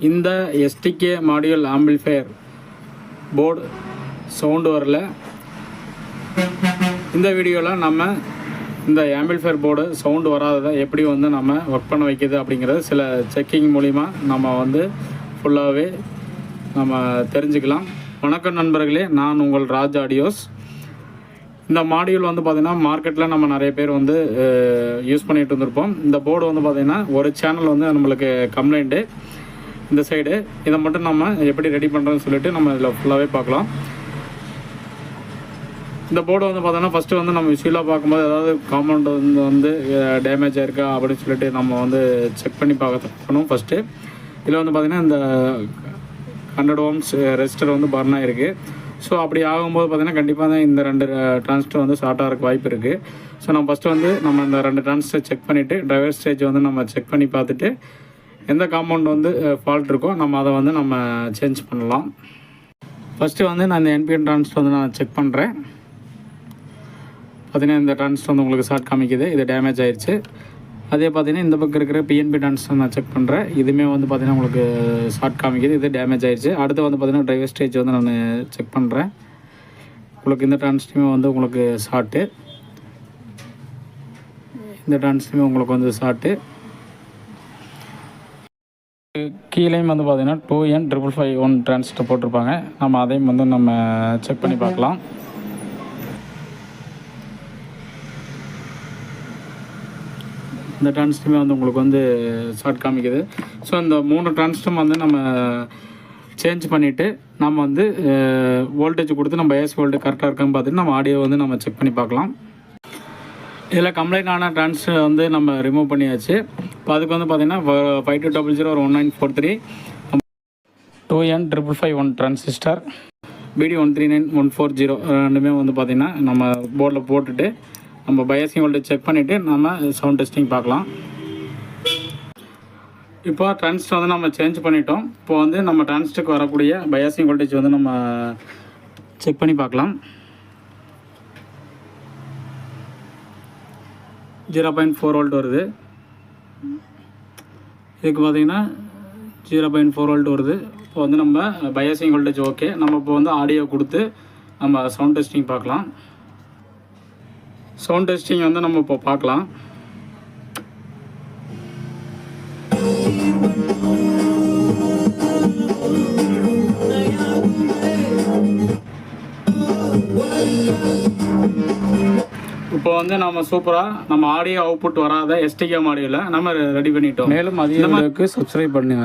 இந்த SDK module amplifier board sound வரல. இந்த வீடியோவில் நம்ம இந்த ஆம்பிளிஃபையர் போர்டு சவுண்டு வராததை எப்படி வந்து நம்ம ஒர்க் பண்ண வைக்கிது அப்படிங்கிறது சில செக்கிங் மூலிமா நம்ம வந்து ஃபுல்லாகவே நம்ம தெரிஞ்சுக்கலாம். வணக்கம் நண்பர்களே, நான் உங்கள் ராஜ் ஆடியோஸ். இந்த மாடியூல் வந்து பார்த்திங்கன்னா மார்க்கெட்டில் நம்ம நிறைய பேர் வந்து யூஸ் பண்ணிகிட்டு இருந்திருப்போம். இந்த போர்டு வந்து பார்த்திங்கன்னா ஒரு சேனல் வந்து நம்மளுக்கு கம்ப்ளைண்ட்டு இந்த சைடு, இதை மட்டும் நம்ம எப்படி ரெடி பண்ணுறோன்னு சொல்லிட்டு நம்ம இதில் ஃபுல்லாகவே பார்க்கலாம். இந்த போர்டு வந்து பார்த்தோன்னா ஃபஸ்ட்டு வந்து நம்ம விஷுவலாக பார்க்கும்போது ஏதாவது காம்பவுண்ட் வந்து டேமேஜ் ஆயிருக்கா அப்படின்னு சொல்லிட்டு நம்ம வந்து செக் பண்ணி பார்க்கணும். ஃபஸ்ட்டு இதில் வந்து பார்த்திங்கன்னா இந்த 100 ohms ரெசிஸ்டர் வந்து பர்ன் ஆகிருக்கு. ஸோ அப்படி ஆகும்போது பார்த்திங்கன்னா கண்டிப்பாக தான் இந்த 2 டிரான்சிஸ்டர் வந்து ஷார்ட் ஆகிறதுக்கு வாய்ப்பு இருக்குது. ஸோ நம்ம ஃபஸ்ட்டு வந்து நம்ம இந்த 2 டிரான்சிஸ்டர் செக் பண்ணிவிட்டு டிரைவர் ஸ்டேஜ் வந்து நம்ம செக் பண்ணி பார்த்துட்டு எந்த காம்பவுண்ட் வந்து ஃபால்ட் இருக்கோ நம்ம அதை வந்து நம்ம சேஞ்ச் பண்ணலாம். ஃபஸ்ட்டு வந்து நான் இந்த என்பிஎன் டிரான்சிஸ்டர் வந்து நான் செக் பண்ணுறேன். பார்த்திங்கன்னா இந்த டிரான்சிஸ்டர் வந்து உங்களுக்கு ஷார்ட் காமிக்குது, இது டேமேஜ் ஆயிடுச்சு. அதே பார்த்திங்கன்னா இந்த பக்கம் இருக்கிற பிஎன்பி டிரான்சிஸ்டர் நான் செக் பண்ணுறேன். இதுவுமே வந்து பார்த்திங்கன்னா உங்களுக்கு ஷார்ட் காமிக்குது, இது டேமேஜ் ஆயிடுச்சு. அடுத்து வந்து பார்த்திங்கன்னா டிரைவர் ஸ்டேஜ் வந்து நான் செக் பண்ணுறேன். உங்களுக்கு இந்த டிரான்சிஸ்டருமே வந்து உங்களுக்கு ஷார்ட்டு, இந்த டிரான்சிஸ்டருமே உங்களுக்கு வந்து ஷார்ட்டு. கீழேயும் வந்து பார்த்திங்கன்னா 2N551 டிரான்சிஸ்டர் போட்டிருப்பாங்க. நம்ம அதையும் வந்து நம்ம செக் பண்ணி பார்க்கலாம். இந்த டிரான்சிஸ்டருமே வந்து உங்களுக்கு வந்து ஷார்ட் காமிக்குது. ஸோ இந்த 3 டிரான்சிஸ்டரும் வந்து நம்ம சேஞ்ச் பண்ணிவிட்டு நம்ம வந்து வோல்டேஜ் கொடுத்து நம்ம ஏசி வோல்டேஜ் கரெக்டாக இருக்கான்னு பார்த்துட்டு நம்ம ஆடியோ வந்து நம்ம செக் பண்ணி பார்க்கலாம். இதில் கம்ப்ளைண்ட் ஆன டிரான்சிஸ்டர் வந்து நம்ம ரிமூவ் பண்ணியாச்சு. இப்போ அதுக்கு வந்து பார்த்திங்கன்னா 5200 or 1943 2N551 டிரான்சிஸ்டர் BD139140 ரெண்டுமே வந்து பார்த்திங்கன்னா நம்ம போர்டில் போட்டுட்டு நம்ம பயாசிங் வோல்டேஜ் செக் பண்ணிவிட்டு நம்ம சவுண்ட் டெஸ்டிங் பார்க்கலாம். இப்போ டிரான்சிஸ்டர் வந்து நம்ம சேஞ்ச் பண்ணிட்டோம். இப்போ வந்து நம்ம டிரான்சிஸ்டருக்கு வரக்கூடிய பயாசிங் வோல்டேஜ் வந்து நம்ம செக் பண்ணி பார்க்கலாம். 0.4 volt வருது. இதுக்கு பார்த்திங்கன்னா 0.4 volt வருது. இப்போ வந்து நம்ம பயாசிங் வோல்டேஜ் ஓகே. நம்ம இப்போ வந்து ஆடியோ கொடுத்து நம்ம சவுண்ட் டெஸ்டிங் பார்க்கலாம். சவுண்ட் டெஸ்டிங் வந்து நம்ம இப்போ பார்க்கலாம். இப்போ வந்து நம்ம சூப்பராக நம்ம ஆடியோ அவுட்புட் வராத எஸ்டிகே ஆடியோவில் நம்ம ரெடி பண்ணிட்டோம். மேலும் அதிகமாக்கு சப்ஸ்கிரைப் பண்ணுங்க.